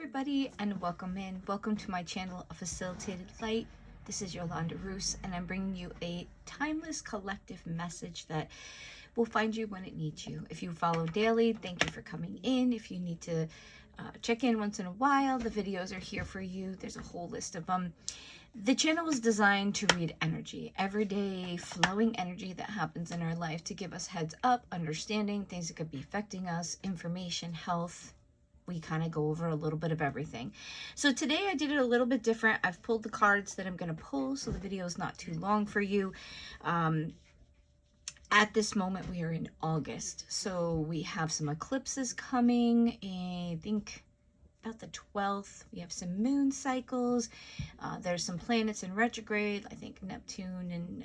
everybody, and welcome in. Welcome to my channel, A Facilitated Light. This is Yolanda Roos, and I'm bringing you a timeless collective message that will find you when it needs you. If you follow daily, thank you for coming in. If you need to check in once in a while, the videos are here for you. There's a whole list of them. The channel is designed to read energy, everyday flowing energy that happens in our life, to give us heads up, understanding, things that could be affecting us, information, health. We kind of go over a little bit of everything. So today I did it a little bit different. I've pulled the cards that I'm going to pull, so the video is not too long for you. At this moment, we are in August, so we have some eclipses coming, I think about the 12th. We have some moon cycles. There's some planets in retrograde, I think Neptune and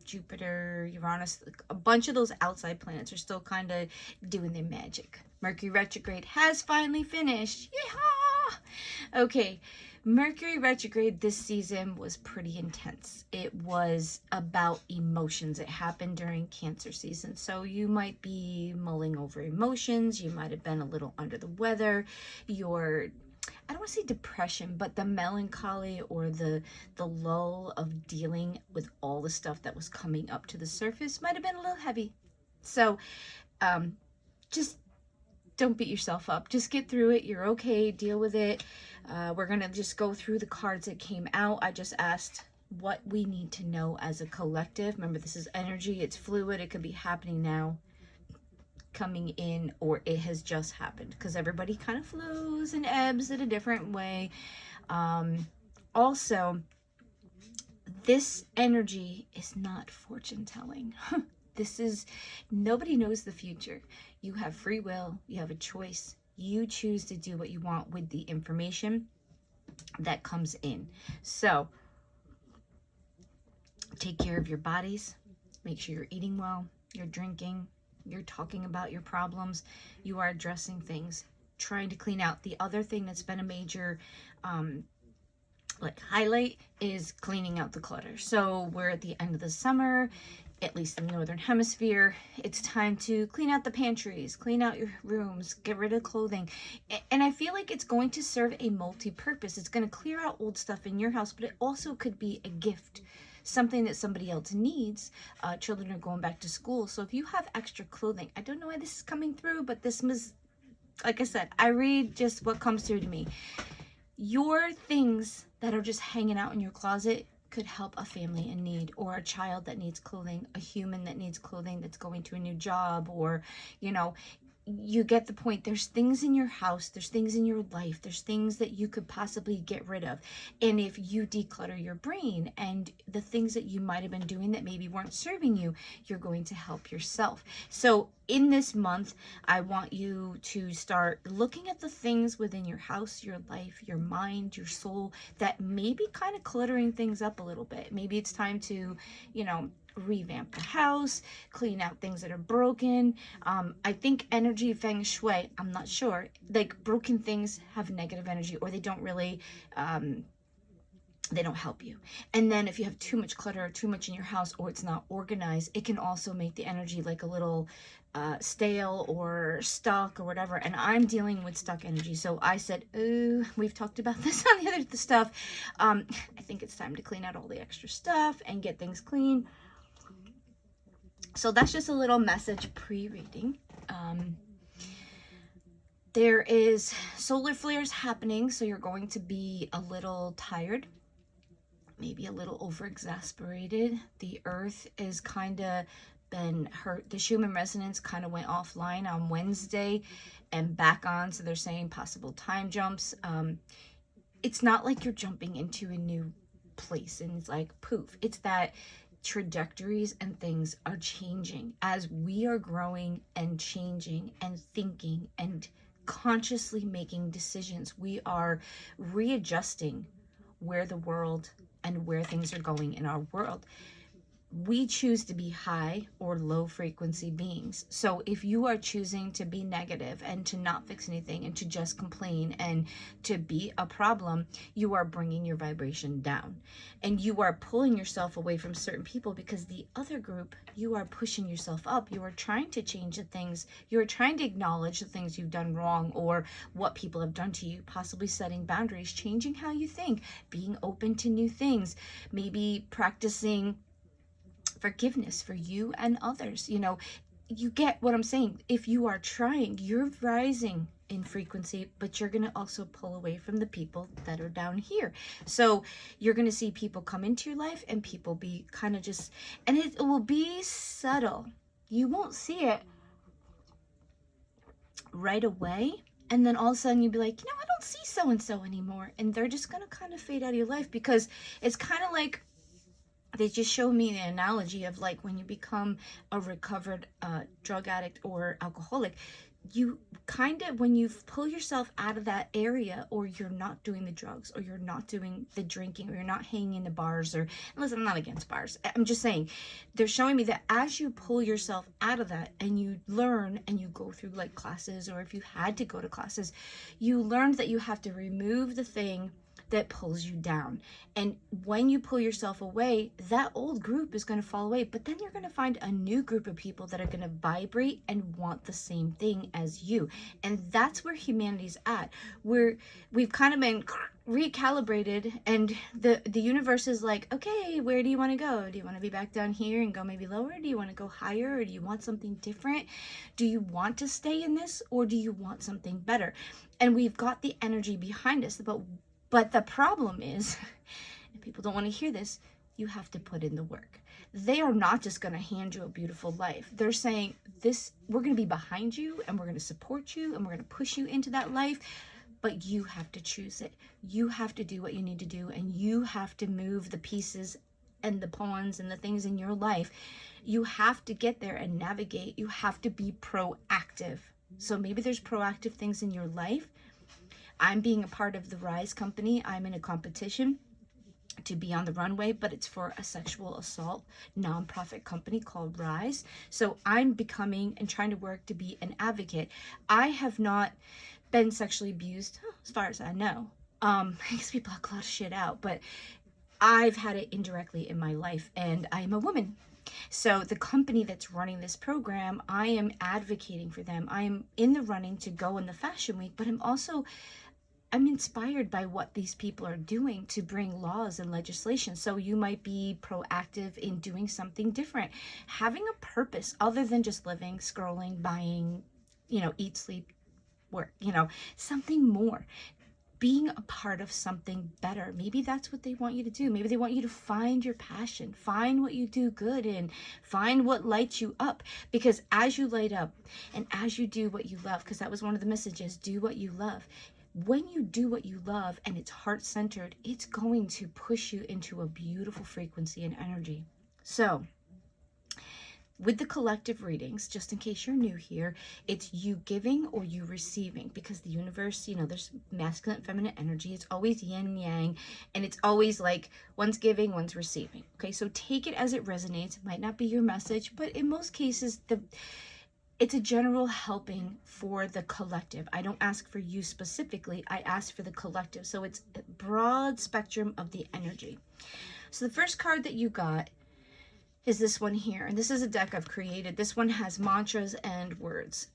Jupiter, Uranus. A bunch of those outside planets are still kind of doing their magic. Mercury retrograde has finally finished. Yeehaw! Okay, Mercury retrograde this season was pretty intense. It was about emotions. It happened during Cancer season. So you might be mulling over emotions. You might have been a little under the weather. I don't want to say depression, but the melancholy or the lull of dealing with all the stuff that was coming up to the surface might have been a little heavy. So just don't beat yourself up. Just get through it. You're okay. Deal with it. We're going to just go through the cards that came out. I just asked what we need to know as a collective. Remember, this is energy. It's fluid. It could be happening now, coming in, or it has just happened, because everybody kind of flows and ebbs in a different way. Also, this energy is not fortune telling. This is, nobody knows the future. You have free will. You have a choice. You choose to do what you want with the information that comes in. So take care of your bodies. Make sure you're eating well. You're drinking. You're talking about your problems. You are addressing things, trying to clean out. The other thing that's been a major highlight is cleaning out the clutter. So we're at the end of the summer, at least in the Northern Hemisphere. It's time to clean out the pantries, clean out your rooms, get rid of clothing. And I feel like it's going to serve a multi-purpose. It's going to clear out old stuff in your house, but it also could be a gift, something that somebody else needs. Children are going back to school. So if you have extra clothing, I don't know why this is coming through, but this was, like I said, I read just what comes through to me. Your things that are just hanging out in your closet could help a family in need, or a child that needs clothing, a human that needs clothing that's going to a new job, or, you know, you get the point. There's things in your house, there's things in your life, there's things that you could possibly get rid of. And if you declutter your brain and the things that you might have been doing that maybe weren't serving you, you're going to help yourself. So in this month, I want you to start looking at the things within your house, your life, your mind, your soul, that may be kind of cluttering things up a little bit. Maybe it's time to, you know, revamp the house, clean out things that are broken. I think energy feng shui, I'm not sure, like broken things have negative energy, or they don't really they don't help you. And then if you have too much clutter or too much in your house, or it's not organized, it can also make the energy like a little stale or stuck or whatever. And I'm dealing with stuck energy. So I said, ooh, we've talked about this on the other stuff. I think it's time to clean out all the extra stuff and get things clean. So that's just a little message pre-reading. There is solar flares happening, so you're going to be a little tired, maybe a little over-exasperated. The earth is kind of been hurt. The Schumann resonance kind of went offline on Wednesday and back on, so they're saying possible time jumps. It's not like you're jumping into a new place and it's like poof. It's that trajectories and things are changing as we are growing and changing and thinking and consciously making decisions. We are readjusting where the world and where things are going in our world. we choose to be high or low frequency beings. So if you are choosing to be negative and to not fix anything and to just complain and to be a problem, you are bringing your vibration down, and you are pulling yourself away from certain people, because the other group, you are pushing yourself up. You are trying to change the things, you are trying to acknowledge the things you've done wrong or what people have done to you, possibly setting boundaries, changing how you think, being open to new things, maybe practicing forgiveness for you and others. You know, you get what I'm saying. If you are trying, you're rising in frequency, but you're going to also pull away from the people that are down here. So you're going to see people come into your life and people be kind of just, and it will be subtle. You won't see it right away. And then all of a sudden you'll be like, you know, I don't see so-and-so anymore. And they're just going to kind of fade out of your life, because it's kind of like, they just showed me the analogy of like when you become a recovered drug addict or alcoholic, you kind of, when you pull yourself out of that area, or you're not doing the drugs, or you're not doing the drinking, or you're not hanging in the bars, or, listen, I'm not against bars, I'm just saying, they're showing me that as you pull yourself out of that and you learn and you go through like classes, or if you had to go to classes, you learned that you have to remove the thing that pulls you down. And when you pull yourself away, that old group is going to fall away, but then you're going to find a new group of people that are going to vibrate and want the same thing as you. And that's where humanity's at, where we've kind of been recalibrated, and the universe is like, okay, where do you want to go? Do you want to be back down here and go maybe lower? Do you want to go higher, or do you want something different? Do you want to stay in this, or do you want something better? And we've got the energy behind us, but the problem is, and people don't want to hear this, you have to put in the work. They are not just going to hand you a beautiful life. They're saying, this, we're going to be behind you, and we're going to support you, and we're going to push you into that life, but you have to choose it. You have to do what you need to do, and you have to move the pieces and the pawns and the things in your life. You have to get there and navigate. You have to be proactive. So maybe there's proactive things in your life. I'm being a part of the Rise company. I'm in a competition to be on the runway, but it's for a sexual assault nonprofit company called Rise. So I'm becoming and trying to work to be an advocate. I have not been sexually abused, as far as I know. Because people block a lot of shit out, but I've had it indirectly in my life, and I am a woman. So the company that's running this program, I am advocating for them. I am in the running to go in the fashion week, but I'm inspired by what these people are doing to bring laws and legislation. So you might be proactive in doing something different, having a purpose other than just living, scrolling, buying, you know, eat, sleep, work, you know, something more. Being a part of something better. Maybe that's what they want you to do. Maybe they want you to find your passion, find what you do good in, find what lights you up. Because as you light up and as you do what you love, because that was one of the messages, do what you love. When you do what you love and it's heart-centered, it's going to push you into a beautiful frequency and energy. So with the collective readings, just in case you're new here, it's you giving or you receiving, because the universe, you know, there's masculine and feminine energy. It's always yin yang, and it's always like one's giving, one's receiving. Okay, so take it as it resonates. It might not be your message, but in most cases, it's a general helping for the collective. I don't ask for you specifically, I ask for the collective. So it's a broad spectrum of the energy. So the first card that you got is this one here, and this is a deck I've created. This one has mantras and words.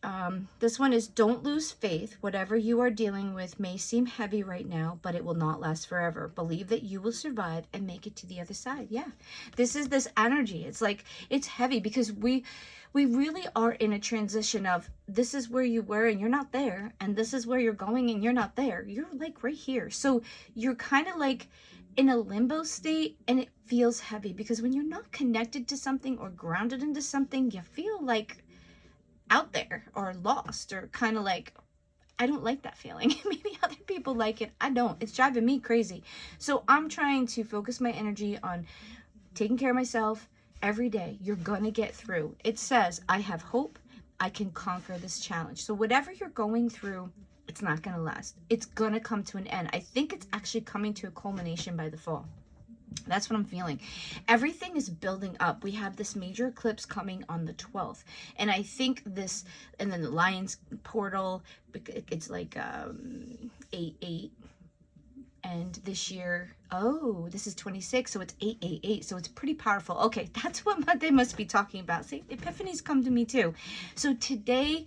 This one is, don't lose faith. Whatever you are dealing with may seem heavy right now, but it will not last forever. Believe that you will survive and make it to the other side. Yeah, this is this energy. It's like, it's heavy because we really are in a transition of, this is where you were and you're not there, and this is where you're going and you're not there. You're like right here. So you're kind of like in a limbo state, and it feels heavy because when you're not connected to something or grounded into something, you feel like out there or lost, or kind of like, I don't like that feeling. Maybe other people like it. I don't. It's driving me crazy. So I'm trying to focus my energy on taking care of myself every day. You're gonna get through. It says, I have hope. I can conquer this challenge. So whatever you're going through, it's not going to last. It's going to come to an end. I think it's actually coming to a culmination by the fall. That's what I'm feeling. Everything is building up. We have this major eclipse coming on the 12th. And I think this, and then the Lion's portal, it's like 8-8. And this year, oh, this is 26, so it's 888. So it's pretty powerful. Okay, that's what they must be talking about. See, epiphanies come to me too. So today,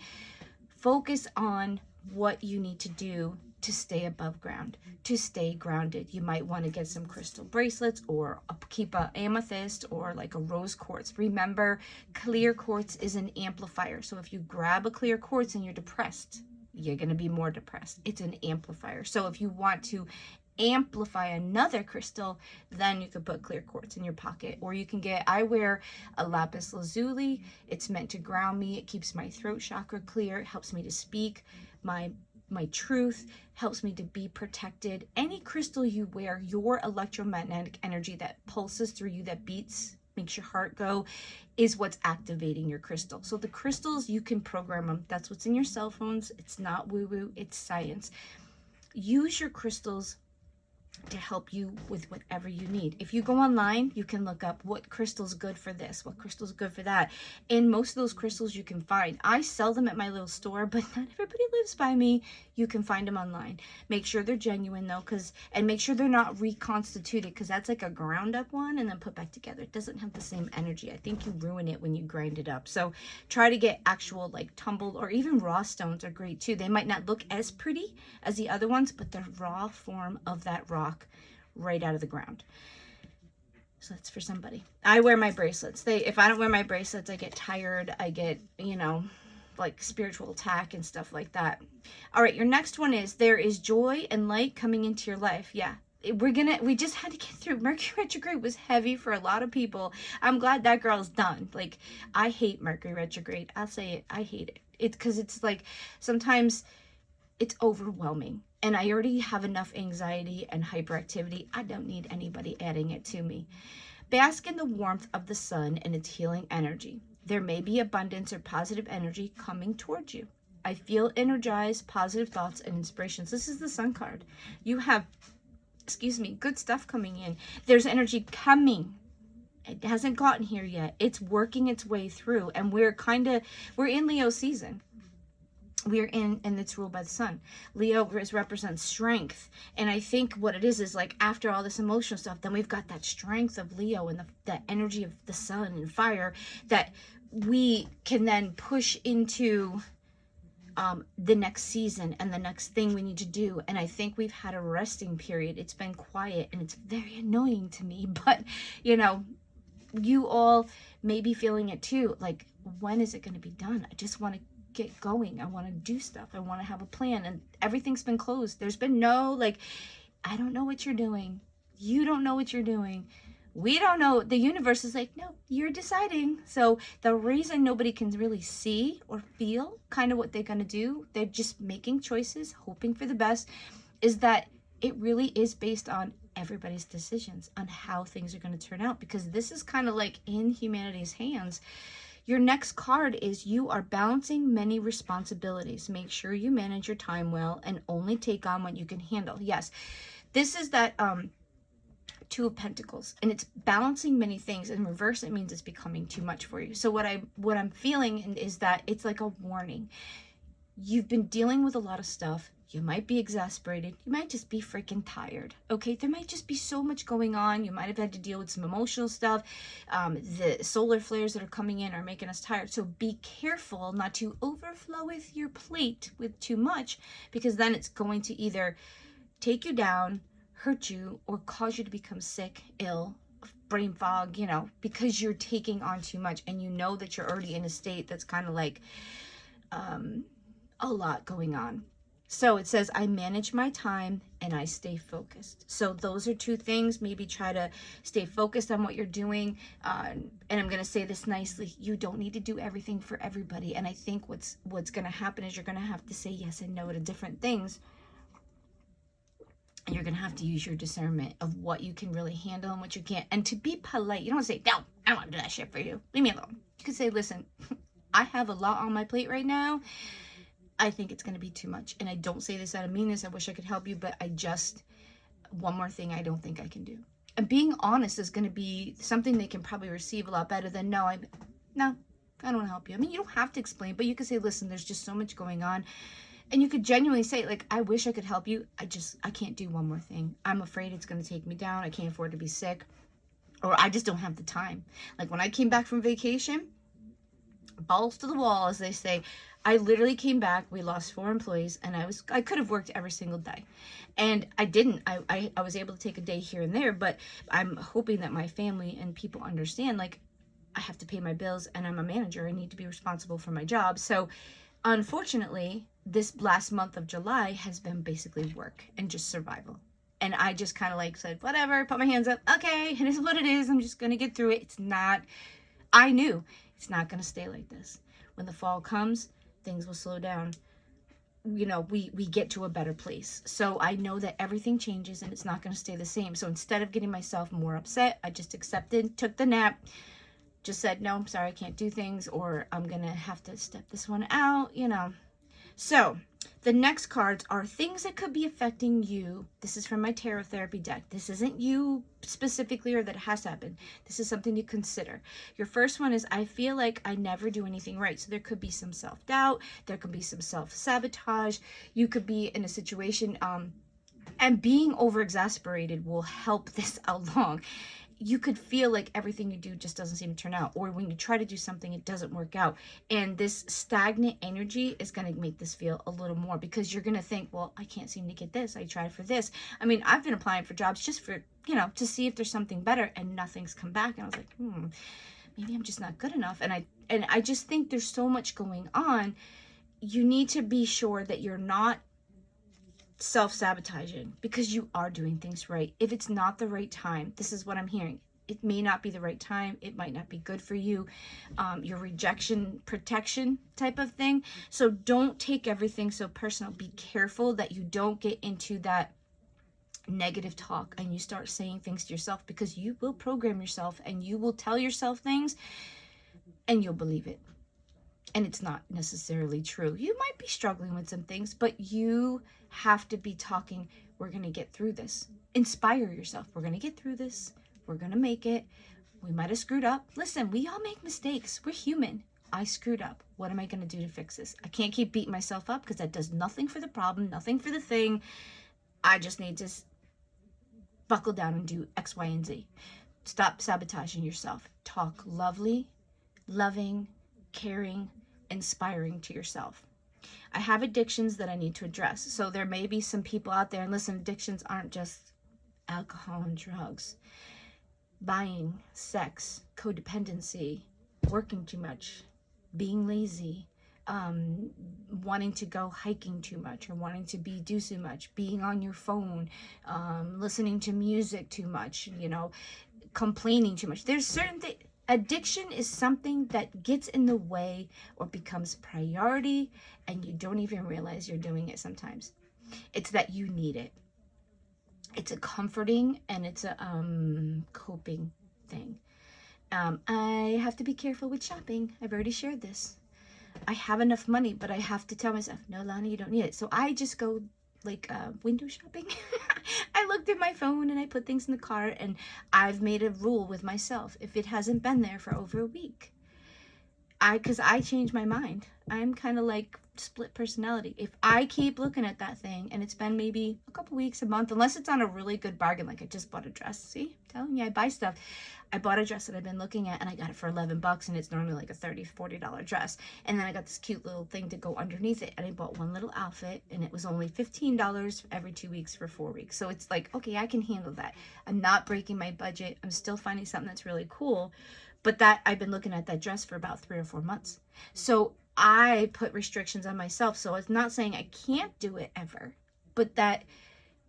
focus on what you need to do to stay above ground, to stay grounded. You might want to get some crystal bracelets or keep a amethyst or like a rose quartz. Remember, clear quartz is an amplifier. So if you grab a clear quartz and you're depressed, you're going to be more depressed. It's an amplifier. So if you want to amplify another crystal, then you could put clear quartz in your pocket. Or you can get, I wear a lapis lazuli. It's meant to ground me. It keeps my throat chakra clear. It helps me to speak my truth, helps me to be protected. Any crystal you wear, your electromagnetic energy that pulses through you, that beats, makes your heart go, is what's activating your crystal. So the crystals, you can program them. That's what's in your cell phones. It's not woo-woo, it's science. Use your crystals to help you with whatever you need. If you go online, you can look up what crystal's good for this, what crystal's good for that. And most of those crystals you can find. I sell them at my little store, but not everybody lives by me. You can find them online. Make sure they're genuine though, and make sure they're not reconstituted, because that's like a ground up one and then put back together. It doesn't have the same energy. I think you ruin it when you grind it up. So try to get actual like tumbled, or even raw stones are great too. They might not look as pretty as the other ones, but the raw form of that rock right out of the ground. So that's for somebody. I wear my bracelets. If I don't wear my bracelets, I get tired. I get, like spiritual attack and stuff like that. All right, your next one is, there is joy and light coming into your life. Yeah. We just had to get through. Mercury retrograde was heavy for a lot of people. I'm glad that girl's done. Like, I hate Mercury retrograde. I'll say it. I hate it. It's because it's like, sometimes it's overwhelming. And I already have enough anxiety and hyperactivity. I don't need anybody adding it to me. Bask in the warmth of the sun and its healing energy. There may be abundance or positive energy coming towards you. I feel energized, positive thoughts and inspirations. This is the Sun card. You have, good stuff coming in. There's energy coming. It hasn't gotten here yet. It's working its way through. And we're in Leo season. And it's ruled by the sun. Leo represents strength. And I think what it is like, after all this emotional stuff, then we've got that strength of Leo and that energy of the sun and fire that we can then push into the next season and the next thing we need to do. And I think we've had a resting period. It's been quiet and it's very annoying to me, but you all may be feeling it too. Like, when is it going to be done? I just want to get going. I want to do stuff. I want to have a plan, and everything's been closed. There's been no, I don't know what you're doing. You don't know what you're doing. We don't know. The universe is like, no, you're deciding. So the reason nobody can really see or feel kind of what they're going to do, they're just making choices, hoping for the best, is that it really is based on everybody's decisions on how things are going to turn out, because this is kind of like in humanity's hands. Your next card is, you are balancing many responsibilities. Make sure you manage your time well and only take on what you can handle. Yes, this is that Two of Pentacles, and it's balancing many things. In reverse, it means it's becoming too much for you. So what I'm feeling is that it's like a warning. You've been dealing with a lot of stuff. You might be exasperated. You might just be freaking tired. Okay, there might just be so much going on. You might have had to deal with some emotional stuff. The solar flares that are coming in are making us tired. So be careful not to overflow with your plate with too much, because then it's going to either take you down, hurt you, or cause you to become sick, ill, brain fog, because you're taking on too much, and you know that you're already in a state that's kind of like a lot going on. So it says, I manage my time and I stay focused. So those are two things. Maybe try to stay focused on what you're doing. And I'm going to say this nicely. You don't need to do everything for everybody. And I think what's going to happen is you're going to have to say yes and no to different things. And you're going to have to use your discernment of what you can really handle and what you can't. And to be polite, you don't say, no, I don't want to do that shit for you. Leave me alone. You can say, listen, I have a lot on my plate right now. I think it's going to be too much. And I don't say this out of meanness. I wish I could help you, but one more thing I don't think I can do. And being honest is going to be something they can probably receive a lot better than, no, I don't want to help you. I mean, you don't have to explain, but you could say, listen, there's just so much going on. And you could genuinely say, like, I wish I could help you. I can't do one more thing. I'm afraid it's going to take me down. I can't afford to be sick. Or I just don't have the time. Like when I came back from vacation, balls to the wall, as they say, I literally came back. We lost 4 employees, and I could have worked every single day, and I didn't. I was able to take a day here and there, but I'm hoping that my family and people understand, like, I have to pay my bills, and I'm a manager. I need to be responsible for my job. So unfortunately, this last month of July has been basically work and just survival. And I just kind of like said, whatever, put my hands up. Okay, it is what it is. I'm just going to get through it. I knew it's not going to stay like this. When the fall comes, things will slow down. You know, we get to a better place. So I know that everything changes and it's not going to stay the same. So instead of getting myself more upset, I just accepted, took the nap, just said, no, I'm sorry, I can't do things, or I'm going to have to step this one out, you know. So the next cards are things that could be affecting you. This is from my tarot therapy deck. This isn't you specifically or that has happened. This is something to consider. Your first one is, I feel like I never do anything right. So there could be some self-doubt. There could be some self-sabotage. You could be in a situation, and being over-exasperated will help this along. You could feel like everything you do just doesn't seem to turn out, or when you try to do something, it doesn't work out. And this stagnant energy is going to make this feel a little more, because you're going to think, well, I can't seem to get this. I tried for this. I mean, I've been applying for jobs just for, you know, to see if there's something better, and nothing's come back. And I was like, maybe I'm just not good enough. And I just think there's so much going on. You need to be sure that you're not self-sabotaging, because you are doing things right. If it's not the right time, this is what I'm hearing, it may not be the right time. It might not be good for you. Your rejection protection type of thing. So don't take everything so personal. Be careful that you don't get into that negative talk and you start saying things to yourself, because you will program yourself and you will tell yourself things and you'll believe it. And it's not necessarily true. You might be struggling with some things, but you have to be talking, we're going to get through this. Inspire yourself. We're going to get through this. We're going to make it. We might have screwed up. Listen, we all make mistakes. We're human. I screwed up. What am I going to do to fix this? I can't keep beating myself up, because that does nothing for the problem, nothing for the thing. I just need to buckle down and do X, Y, and Z. Stop sabotaging yourself. Talk lovely, loving, caring, inspiring to yourself. I have addictions that I need to address. So there may be some people out there, and listen, addictions aren't just alcohol and drugs. Buying, sex, codependency, working too much, being lazy, wanting to go hiking too much, or wanting to do too much, being on your phone, listening to music too much, you know, complaining too much. There's certain things. Addiction is something that gets in the way or becomes priority, and you don't even realize you're doing it sometimes. It's that you need it. It's a comforting and it's a coping thing. I have to be careful with shopping. I've already shared this. I have enough money, but I have to tell myself, no, Lana, you don't need it. So I just go like window shopping. I looked at my phone and I put things in the cart, and I've made a rule with myself. If it hasn't been there for over a week, because I change my mind. I'm kind of like split personality. If I keep looking at that thing and it's been maybe a couple weeks, a month, unless it's on a really good bargain, like I just bought a dress. See, I'm telling you, I buy stuff. I bought a dress that I've been looking at, and I got it for $11, and it's normally like a $30, $40 dress. And then I got this cute little thing to go underneath it, and I bought one little outfit, and it was only $15 every 2 weeks for 4 weeks. So it's like, okay, I can handle that. I'm not breaking my budget. I'm still finding something that's really cool. But that I've been looking at that dress for about 3 or 4 months. So I put restrictions on myself. So it's not saying I can't do it ever, but that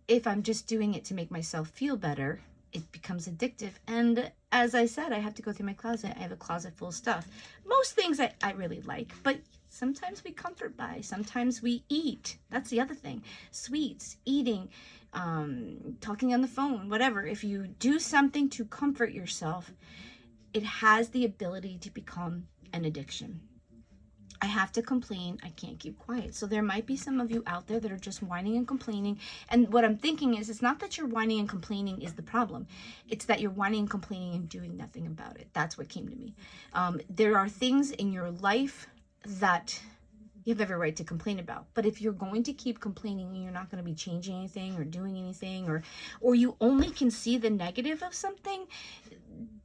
if I'm just doing it to make myself feel better, it becomes addictive. And as I said, I have to go through my closet. I have a closet full of stuff. Most things I really like, but sometimes we comfort buy. Sometimes we eat. That's the other thing. Sweets, eating, talking on the phone, whatever. If you do something to comfort yourself, it has the ability to become an addiction. I have to complain. I can't keep quiet. So there might be some of you out there that are just whining and complaining. And what I'm thinking is, it's not that you're whining and complaining is the problem. It's that you're whining and complaining and doing nothing about it. That's what came to me. There are things in your life that you have every right to complain about. But if you're going to keep complaining and you're not going to be changing anything or doing anything, or you only can see the negative of something,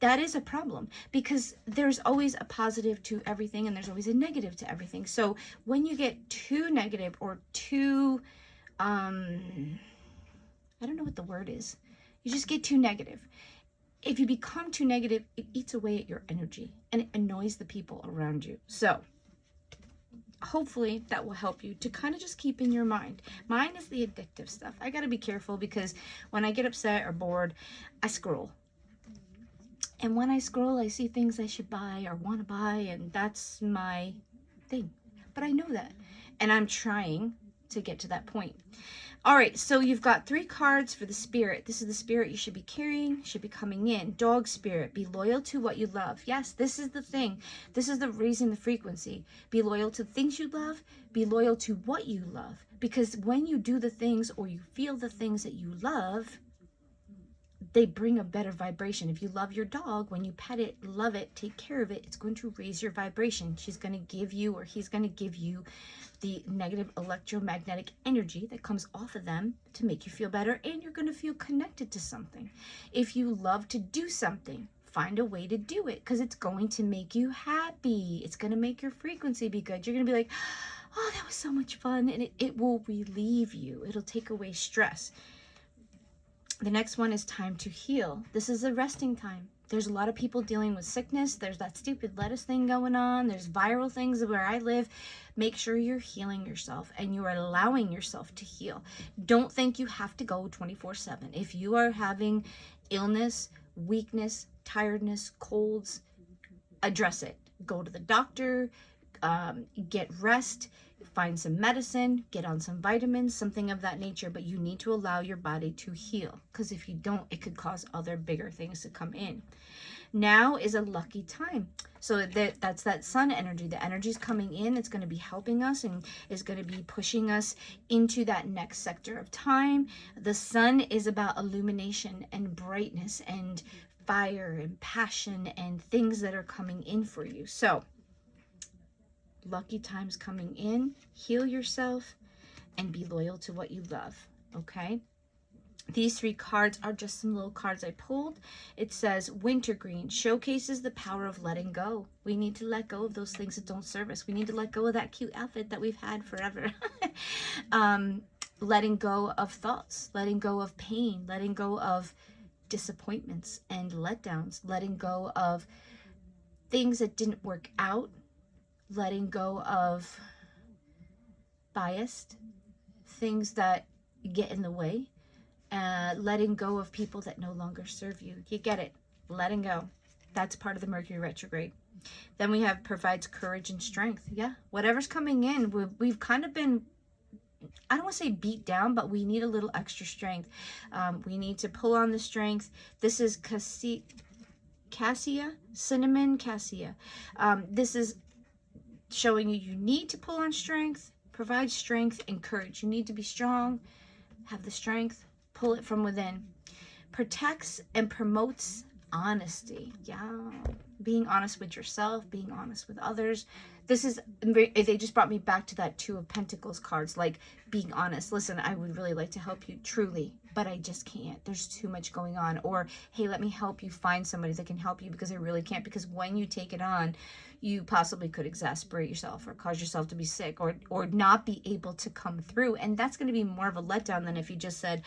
that is a problem, because there's always a positive to everything and there's always a negative to everything. So when you get too negative or too, I don't know what the word is, you just get too negative. If you become too negative, it eats away at your energy and it annoys the people around you. So hopefully that will help you to kind of just keep in your mind. Mine is the addictive stuff. I got to be careful, because when I get upset or bored, I scroll. And when I scroll, I see things I should buy or want to buy, and that's my thing. But I know that, and I'm trying to get to that point. All right, so you've got 3 cards for the spirit. This is the spirit you should be carrying, should be coming in. Dog spirit, be loyal to what you love. Yes, this is the thing. This is the raising the frequency. Be loyal to things you love. Be loyal to what you love. Because when you do the things or you feel the things that you love, they bring a better vibration. If you love your dog, when you pet it, love it, take care of it, it's going to raise your vibration. She's going to give you, or he's going to give you, the negative electromagnetic energy that comes off of them to make you feel better, and you're going to feel connected to something. If you love to do something, find a way to do it, because it's going to make you happy. It's going to make your frequency be good. You're going to be like, oh, that was so much fun, and it will relieve you. It'll take away stress. The next one is time to heal. This is a resting time. There's a lot of people dealing with sickness. There's that stupid lettuce thing going on. There's viral things where I live. Make sure you're healing yourself and you're allowing yourself to heal. Don't think you have to go 24/7. If you are having illness, weakness, tiredness, colds, address it. Go to the doctor, get rest, find some medicine, get on some vitamins, something of that nature, but you need to allow your body to heal, because if you don't, it could cause other bigger things to come in. Now is a lucky time. So that's that sun energy. The energy is coming in. It's going to be helping us and is going to be pushing us into that next sector of time. The sun is about illumination and brightness and fire and passion and things that are coming in for you. So lucky times coming in. Heal yourself and be loyal to what you love. Okay, these 3 cards are just some little cards I pulled. It says wintergreen showcases the power of letting go. We need to let go of those things that don't serve us. We need to let go of that cute outfit that we've had forever. Letting go of thoughts, letting go of pain, letting go of disappointments and letdowns, letting go of things that didn't work out, letting go of biased things that get in the way, letting go of people that no longer serve you. You get it. Letting go. That's part of the Mercury retrograde. Then we have provides courage and strength. Yeah, whatever's coming in, we've kind of been, I don't want to say beat down, but we need a little extra strength. We need to pull on the strength. This is cassia, cinnamon cassia. This is showing you need to pull on strength, provide strength and courage. You need to be strong, have the strength, pull it from within. Protects and promotes honesty. Yeah, being honest with yourself, being honest with others. This is, they just brought me back to that 2 of Pentacles cards, like being honest. Listen, I would really like to help you truly, but I just can't. There's too much going on. Or, hey, let me help you find somebody that can help you, because I really can't. Because when you take it on, you possibly could exasperate yourself or cause yourself to be sick or not be able to come through. And that's going to be more of a letdown than if you just said,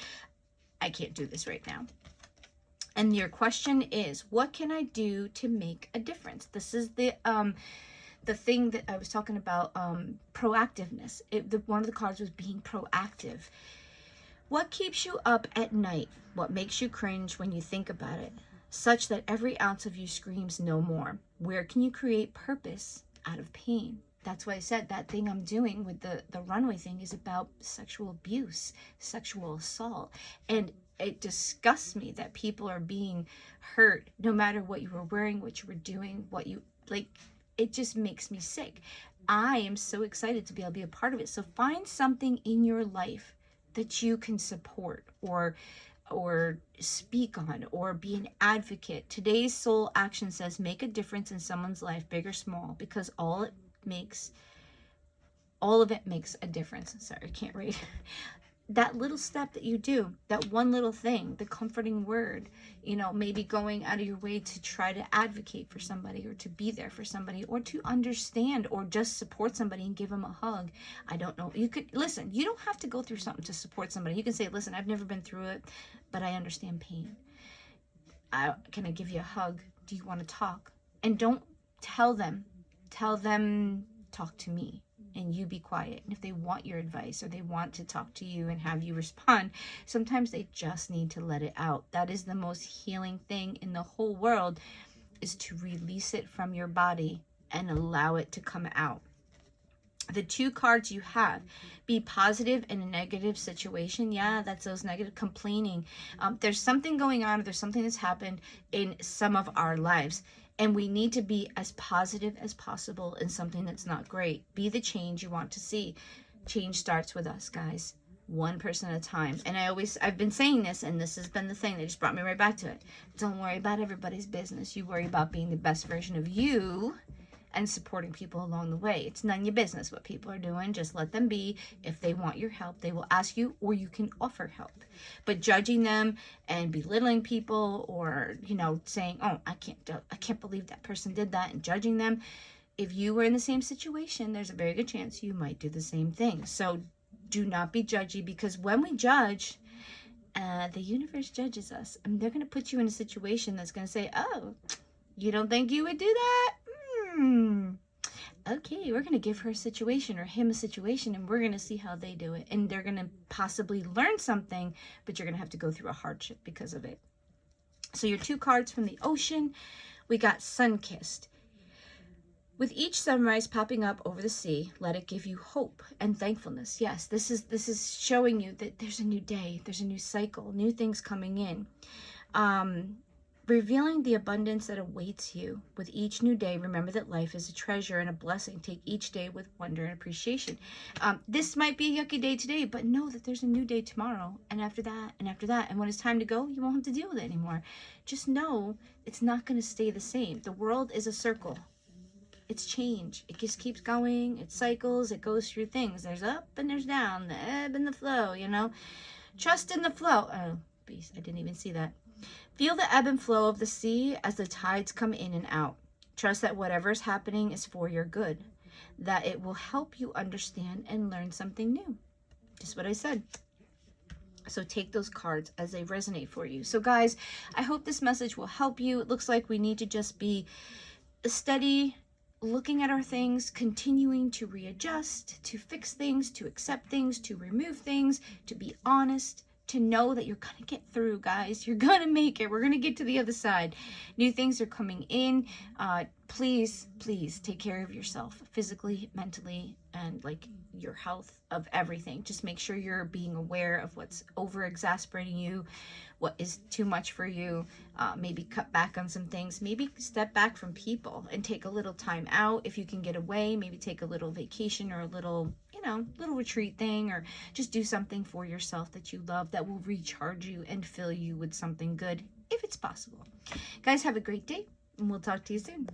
I can't do this right now. And your question is, what can I do to make a difference? This is the thing that I was talking about, proactiveness. One of the cards was being proactive. What keeps you up at night? What makes you cringe when you think about it? Such that every ounce of you screams no more. Where can you create purpose out of pain? That's why I said that thing I'm doing with the runway thing is about sexual abuse, sexual assault. And it disgusts me that people are being hurt no matter what you were wearing, what you were doing, what you like. It just makes me sick. I am so excited to be able to be a part of it. So find something in your life that you can support or speak on or be an advocate. Today's soul action says make a difference in someone's life, big or small, because all of it makes a difference. Sorry, I can't read. That little step that you do, that one little thing, the comforting word, you know, maybe going out of your way to try to advocate for somebody or to be there for somebody or to understand or just support somebody and give them a hug. I don't know. You could listen, you don't have to go through something to support somebody. You can say, listen, I've never been through it, but I understand pain. Can I give you a hug? Do you want to talk? And don't tell them, talk to me. And you be quiet. And if they want your advice or they want to talk to you and have you respond, sometimes they just need to let it out. That is the most healing thing in the whole world, is to release it from your body and allow it to come out. The 2 cards you have, be positive in a negative situation. Yeah, that's those negative complaining. There's something going on, or there's something that's happened in some of our lives. And we need to be as positive as possible in something that's not great. Be the change you want to see. Change starts with us, guys. One person at a time. And I've been saying this, and this has been the thing that just brought me right back to it. Don't worry about everybody's business. You worry about being the best version of you and supporting people along the way. It's none of your business what people are doing. Just let them be. If they want your help, they will ask you, or you can offer help. But judging them and belittling people, or, you know, saying, oh, I can't believe that person did that, and judging them. If you were in the same situation, there's a very good chance you might do the same thing. So do not be judgy, because when we judge, the universe judges us. And they're going to put you in a situation that's going to say, oh, you don't think you would do that? Okay, we're going to give her a situation or him a situation, and we're going to see how they do it. And they're going to possibly learn something, but you're going to have to go through a hardship because of it. So your 2 cards from the ocean, we got Sun-Kissed. With each sunrise popping up over the sea, let it give you hope and thankfulness. Yes, this is showing you that there's a new day, there's a new cycle, new things coming in. Revealing the abundance that awaits you with each new day. Remember that life is a treasure and a blessing. Take each day with wonder and appreciation. This might be a yucky day today, but know that there's a new day tomorrow, and after that, and after that. And when it's time to go, you won't have to deal with it anymore. Just know it's not going to stay the same. The world is a circle. It's change. It just keeps going. It cycles. It goes through things. There's up and there's down. The ebb and the flow, you know. Trust in the flow. Oh, beast, I didn't even see that. Feel the ebb and flow of the sea as the tides come in and out. Trust that whatever is happening is for your good, that it will help you understand and learn something new. Just what I said. So take those cards as they resonate for you. So guys, I hope this message will help you. It looks like we need to just be steady, looking at our things, continuing to readjust, to fix things, to accept things, to remove things, to be honest, to know that you're going to get through, guys. You're going to make it. We're going to get to the other side. New things are coming in. Please take care of yourself physically, mentally, and like your health, of everything. Just make sure you're being aware of what's over exasperating you, what is too much for you. Maybe cut back on some things. Maybe step back from people and take a little time out. If you can get away, maybe take a little vacation or a little, little retreat thing, or just do something for yourself that you love that will recharge you and fill you with something good, if it's possible. Guys, have a great day, and we'll talk to you soon.